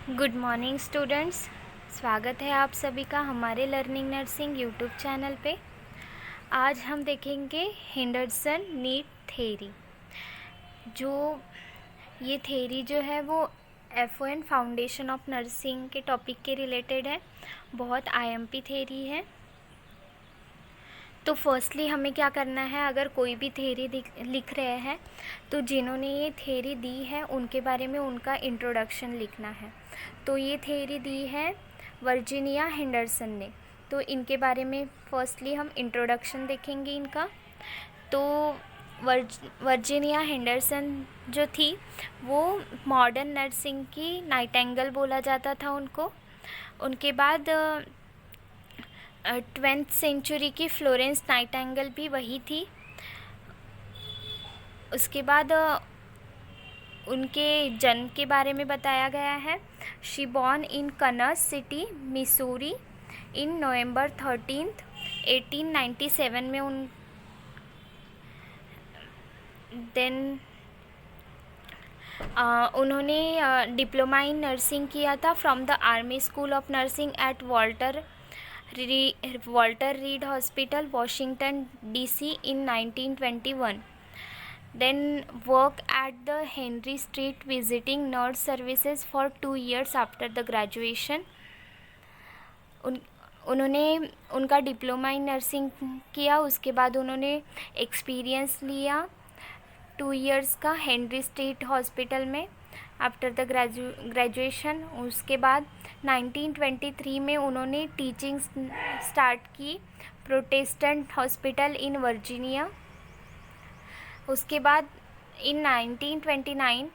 Good morning students. स्वागत है आप सभी का हमारे लर्निंग नर्सिंग यूट्यूब चैनल पे। आज हम देखेंगे हेंडरसन नीड थ्योरी। जो ये थ्योरी जो है वो FON फाउंडेशन ऑफ नर्सिंग के टॉपिक के रिलेटेड है। बहुत IMP थ्योरी है। तो फर्स्टली हमें क्या करना है, अगर कोई भी थ्योरी लिख रहे हैं तो जिन्होंने ये थ्योरी दी है उनके बारे में उनका इंट्रोडक्शन लिखना है। तो ये थ्योरी दी है वर्जीनिया हेंडरसन ने। तो इनके बारे में फर्स्टली हम इंट्रोडक्शन देखेंगे इनका। तो वर्जीनिया हेंडरसन जो थी वो मॉडर्न नर्सिंग की नाइटिंगेल बोला जाता था उनको। उनके बाद 20th सेंचुरी की फ्लोरेंस नाइटिंगेल भी वही थी। उसके बाद उनके जन्म के बारे में बताया गया है। She born in Kansas City Missouri in November 13th 1897 में उन्होंने डिप्लोमा इन नर्सिंग किया था from the army school of nursing at Walter Reed hospital Washington DC in 1921. Then work at the Henry Street visiting nurse services for 2 years after the graduation. उन्होंने उनका diploma in nursing किया। उसके बाद उन्होंने experience लिया 2 years का Henry Street hospital में after the graduation. उसके बाद 1923 में उन्होंने टीचिंग स्टार्ट की प्रोटेस्टेंट हॉस्पिटल इन वर्जीनिया। उसके बाद in 1929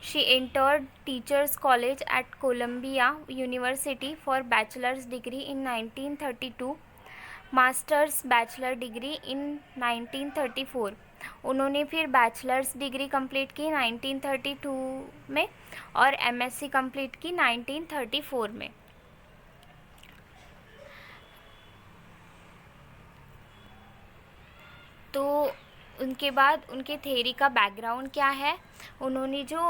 she entered teachers college at Columbia University for bachelors degree in 1932, masters bachelor degree in 1934। उन्होंने फिर बैचलर्स डिग्री कंप्लीट की 1932 में और MSc कंप्लीट की 1934 में। तो उनके बाद उनके थ्योरी का बैकग्राउंड क्या है, उन्होंने जो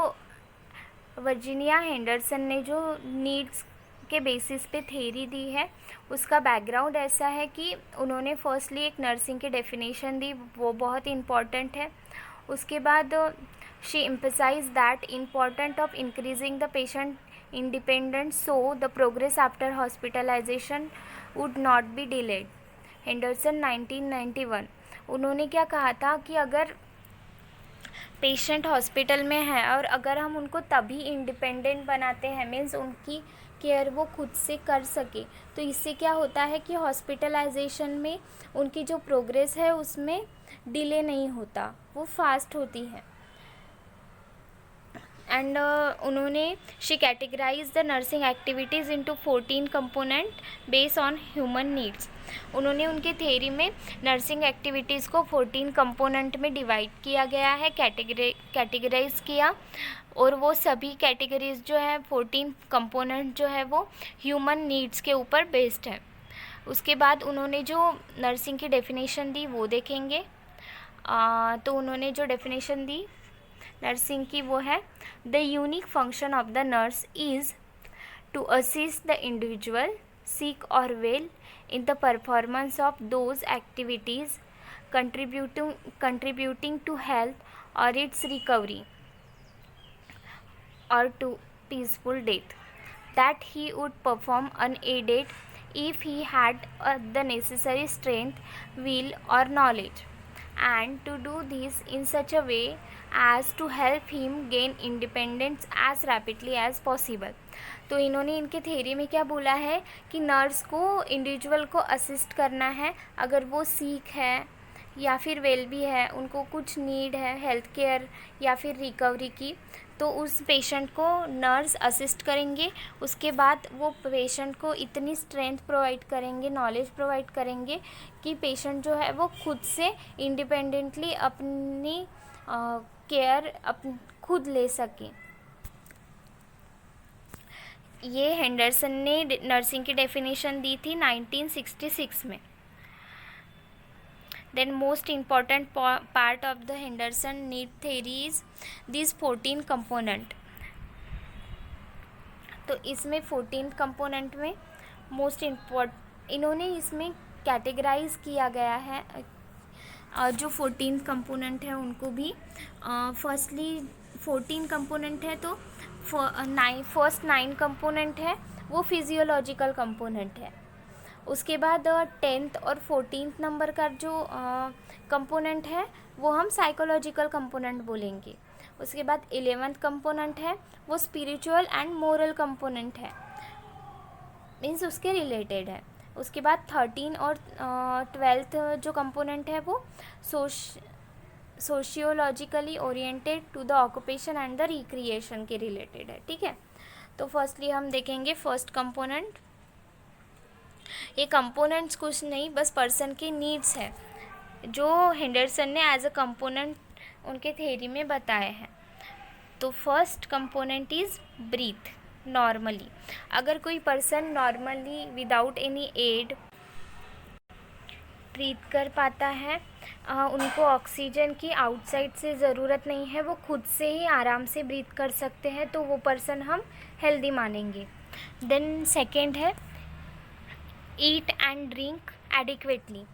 वर्जीनिया हेंडरसन ने जो नीड्स के बेसिस पे थ्योरी दी है उसका बैकग्राउंड ऐसा है कि उन्होंने फर्स्टली एक नर्सिंग की डेफिनेशन दी, वो बहुत इम्पॉर्टेंट है। उसके बाद she emphasise that important of increasing the patient independence so the progress after hospitalisation would not be delayed. Henderson 1991। उन्होंने क्या कहा था कि अगर पेशेंट हॉस्पिटल में है और अगर हम उनको तभी इंडिपेंडेंट बनाते हैं, मीन्स उनकी केयर वो खुद से कर सके, तो इससे क्या होता है कि हॉस्पिटलाइजेशन में उनकी जो प्रोग्रेस है उसमें डिले नहीं होता, वो फास्ट होती है। एंड उन्होंने she categorise the nursing activities into 14 component based on human needs. उन्होंने उनके थ्योरी में नर्सिंग एक्टिविटीज़ को 14 कंपोनेंट में डिवाइड किया गया है, कैटेगराइज किया, और वो सभी कैटेगरीज जो है 14 कंपोनेंट जो है वो ह्यूमन नीड्स के ऊपर बेस्ड है। उसके बाद उन्होंने जो नर्सिंग की डेफिनेशन दी वो देखेंगे। तो उन्होंने जो डेफिनेशन दी नर्सिंग की वो है, the unique function of the nurse is to assist the individual sick or well in the performance of those activities contributing to health or its recovery or to peaceful death, that he would perform unaided if he had the necessary strength, will or knowledge, and to do this in such a way as to help him gain independence as rapidly as possible. तो इन्होंने इनके theory में क्या बोला है कि nurse को individual को असिस्ट करना है, अगर वो सीक है या फिर वेल भी है, उनको कुछ नीड है हेल्थ केयर या फिर रिकवरी की, तो उस पेशेंट को नर्स असिस्ट करेंगे। उसके बाद वो पेशेंट को इतनी स्ट्रेंथ प्रोवाइड करेंगे, नॉलेज प्रोवाइड करेंगे कि पेशेंट जो है वो खुद से इंडिपेंडेंटली अपनी केयर खुद ले सके। ये हेंडरसन ने नर्सिंग की डेफिनेशन दी थी 1966 में। Then most important part of the Henderson need theory is these 14 component। तो इसमें 14th कंपोनेंट में मोस्ट इन्होंने इसमें कैटेगराइज किया गया है जो 14th कंपोनेंट है उनको भी। फर्स्टली 14 कंपोनेंट है तो फर्स्ट 9 कंपोनेंट है वो फिजियोलॉजिकल कंपोनेंट है। उसके बाद 10th और 14th नंबर का जो कंपोनेंट है वो हम साइकोलॉजिकल कंपोनेंट बोलेंगे। उसके बाद 11th कंपोनेंट है वो स्पिरिचुअल एंड मोरल कंपोनेंट है, मीन्स उसके रिलेटेड है। उसके बाद 13 और 12th जो कंपोनेंट है वो sociologically oriented to the occupation and the recreation के रिलेटेड है। ठीक है, तो फर्स्टली हम देखेंगे फर्स्ट कंपोनेंट। ये कंपोनेंट्स कुछ नहीं, बस पर्सन के नीड्स है जो हेंडरसन ने एज अ कंपोनेंट उनके थ्योरी में बताए हैं। तो first component is breathe normally. अगर कोई person normally without any aid breathe कर पाता है, उनको ऑक्सीजन की आउटसाइड से ज़रूरत नहीं है, वो खुद से ही आराम से ब्रीथ कर सकते हैं, तो वो पर्सन हम हेल्दी मानेंगे। देन सेकेंड है ईट एंड ड्रिंक एडिक्वेटली।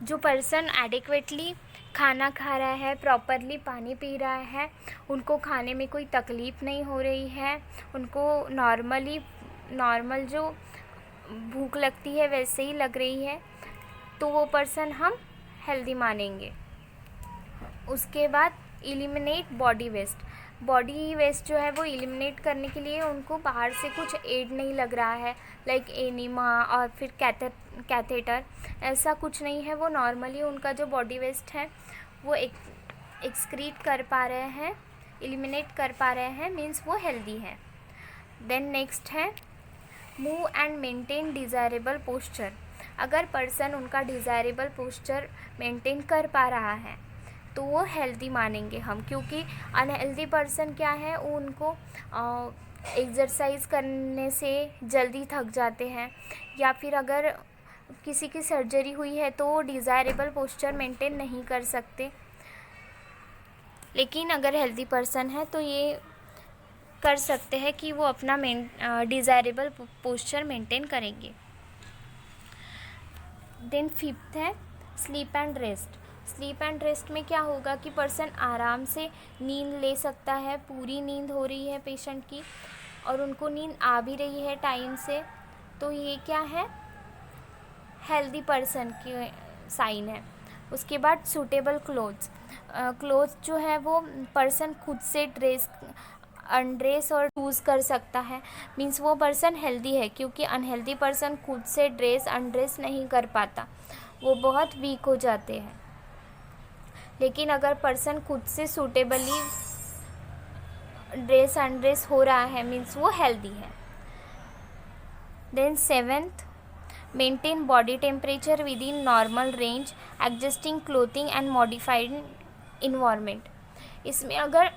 जो पर्सन एडिक्वेटली खाना खा रहा है, प्रॉपरली पानी पी रहा है, उनको खाने में कोई तकलीफ़ नहीं हो रही है, उनको नॉर्मल जो भूख लगती है वैसे ही लग रही है, तो वो पर्सन हम हेल्दी मानेंगे। उसके बाद eliminate body waste. Body waste जो है वो एलिमिनेट करने के लिए उनको बाहर से कुछ एड नहीं लग रहा है, लाइक एनिमा और फिर कैथेटर, ऐसा कुछ नहीं है। वो नॉर्मली उनका जो बॉडी वेस्ट है वो एक्सक्रीट कर पा रहे हैं, एलिमिनेट कर पा रहे हैं, मीन्स वो हेल्दी है। देन नेक्स्ट है move and maintain desirable posture. अगर पर्सन उनका डिज़ायरेबल पोस्चर मेंटेन कर पा रहा है तो वो हेल्दी मानेंगे हम, क्योंकि अनहेल्दी पर्सन क्या है, वो उनको एक्सरसाइज करने से जल्दी थक जाते हैं, या फिर अगर किसी की सर्जरी हुई है तो वो डिज़ायरेबल पोस्चर मेंटेन नहीं कर सकते। लेकिन अगर हेल्दी पर्सन है तो ये कर सकते हैं कि वो अपना डिज़ायरेबल पोस्चर मेंटेन करेंगे। देन फिफ्थ है sleep and rest. Sleep and rest में क्या होगा कि पर्सन आराम से नींद ले सकता है, पूरी नींद हो रही है पेशेंट की और उनको नींद आ भी रही है टाइम से, तो ये क्या है, हेल्दी पर्सन की साइन है। उसके बाद सूटेबल क्लोथ्स जो है वो पर्सन खुद से अनड्रेस और चूज़ कर सकता है, मीन्स वो पर्सन हेल्दी है, क्योंकि अनहेल्दी पर्सन खुद से अनड्रेस नहीं कर पाता, वो बहुत वीक हो जाते हैं। लेकिन अगर पर्सन खुद से सूटेबली अनड्रेस हो रहा है, मीन्स वो हेल्दी है। Then seventh, maintain body temperature with in normal range, adjusting clothing and modified environment. इसमें अगर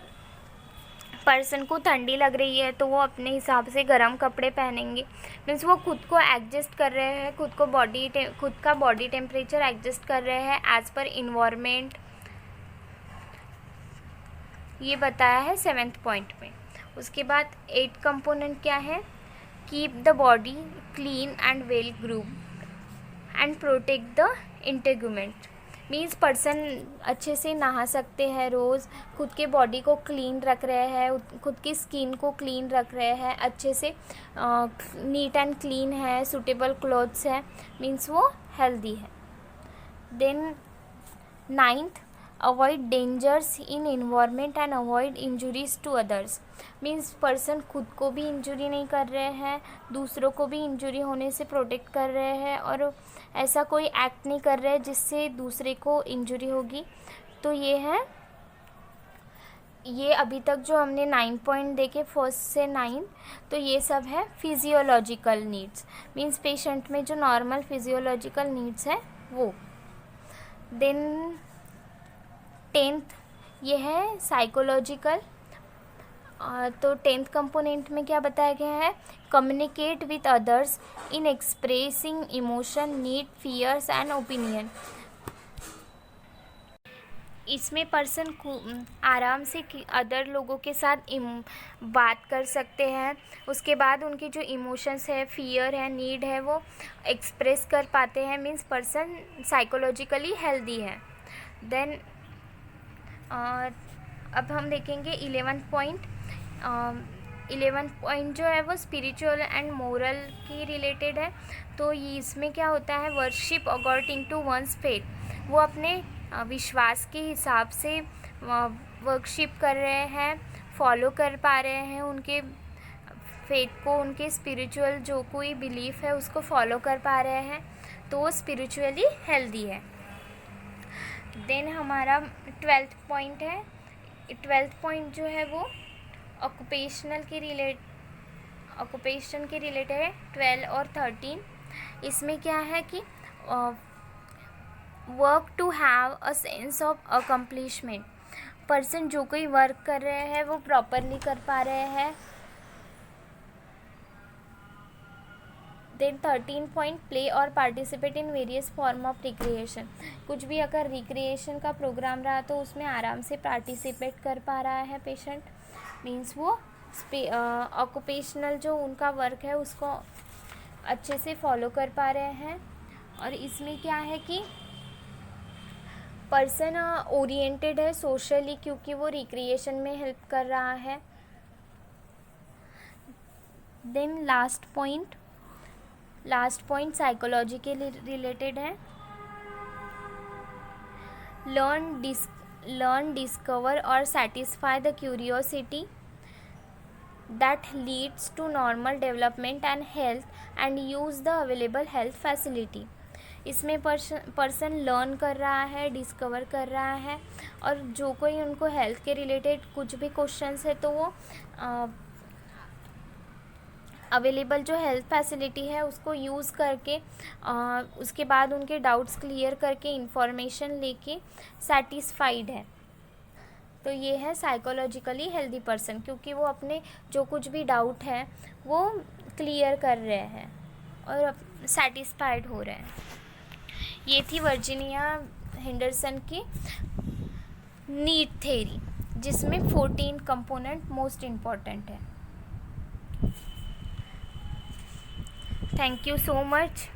पर्सन को ठंडी लग रही है तो वो अपने हिसाब से गर्म कपड़े पहनेंगे, मीन्स वो खुद को एडजस्ट कर रहे हैं, खुद का बॉडी टेम्परेचर एडजस्ट कर रहे हैं एज पर इन्वायरमेंट। ये बताया है 7th पॉइंट में। उसके बाद 8th कंपोनेंट क्या है, keep the body clean and well groomed and protect the integument. Means person अच्छे से नहा सकते हैं रोज़, खुद के बॉडी को क्लीन रख रहे हैं, खुद की स्किन को क्लीन रख रहे हैं, अच्छे से नीट एंड क्लीन है, सूटेबल क्लॉथ्स है, मीन्स वो हेल्दी है। Then 9th, avoid dangers in environment and avoid injuries to others. Means person खुद को भी इंजुरी नहीं कर रहे हैं, दूसरों को भी इंजुरी होने से प्रोटेक्ट कर रहे हैं, और ऐसा कोई एक्ट नहीं कर रहे जिससे दूसरे को इंजुरी होगी। तो ये अभी तक जो हमने 9 पॉइंट देखे 1st से 9, तो ये सब है फिजियोलॉजिकल नीड्स, मीन्स पेशेंट में जो नॉर्मल फिजियोलॉजिकल नीड्स है वो। देन 10th ये है साइकोलॉजिकल। तो 10th कंपोनेंट में क्या बताया गया है, communicate with others in expressing emotion, need, fears and opinion. इसमें पर्सन आराम से अदर लोगों के साथ बात कर सकते हैं। उसके बाद उनके जो इमोशंस है, फियर है, नीड है, वो एक्सप्रेस कर पाते हैं। मीन्स पर्सन साइकोलॉजिकली हेल्दी है। देन अब हम देखेंगे 11th पॉइंट। 11th पॉइंट जो है वो स्पिरिचुअल एंड मोरल की रिलेटेड है। तो ये इसमें क्या होता है, worship according to one's faith. वो अपने विश्वास के हिसाब से वर्कशिप कर रहे हैं, फॉलो कर पा रहे हैं उनके फेथ को, उनके स्पिरिचुअल जो कोई बिलीफ है उसको फॉलो कर पा रहे हैं, तो वो स्पिरिचुअली हेल्दी है। देन हमारा 12th पॉइंट है। 12th पॉइंट जो है वो ऑक्यूपेशन के रिलेटेड है, 12 और 13। इसमें क्या है कि work to have a sense of accomplishment. Person जो कोई वर्क कर रहे हैं वो प्रॉपरली कर पा रहे हैं। देन 13 पॉइंट, प्ले और participate in various form of recreation. कुछ भी अगर रिक्रिएशन का प्रोग्राम रहा तो उसमें आराम से पार्टिसिपेट कर पा रहा है पेशेंट। मीन्स वो ऑक्यूपेशनल जो उनका वर्क है उसको अच्छे से फॉलो कर पा रहे हैं। और इसमें क्या है कि पर्सन ओरिएंटेड है सोशली, क्योंकि वो रिक्रिएशन में हेल्प कर रहा है। देन लास्ट पॉइंट साइकोलॉजी के रिलेटेड है। लर्न, डिस्कवर और satisfy the curiosity that leads to normal development and health and use the available health facility। इसमें पर्सन लर्न कर रहा है, डिस्कवर कर रहा है, और जो कोई उनको हेल्थ के रिलेटेड कुछ भी क्वेश्चंस है तो वो अवेलेबल जो हेल्थ फैसिलिटी है उसको यूज़ करके उसके बाद उनके डाउट्स क्लियर करके इंफॉर्मेशन लेके सेटिस्फाइड है। तो ये है साइकोलॉजिकली हेल्दी पर्सन, क्योंकि वो अपने जो कुछ भी डाउट है वो क्लियर कर रहे हैं और सेटिस्फाइड हो रहे हैं। ये थी वर्जीनिया हेंडरसन की नीड थ्योरी, जिसमें 14 कंपोनेंट मोस्ट इम्पॉर्टेंट है। Thank you so much.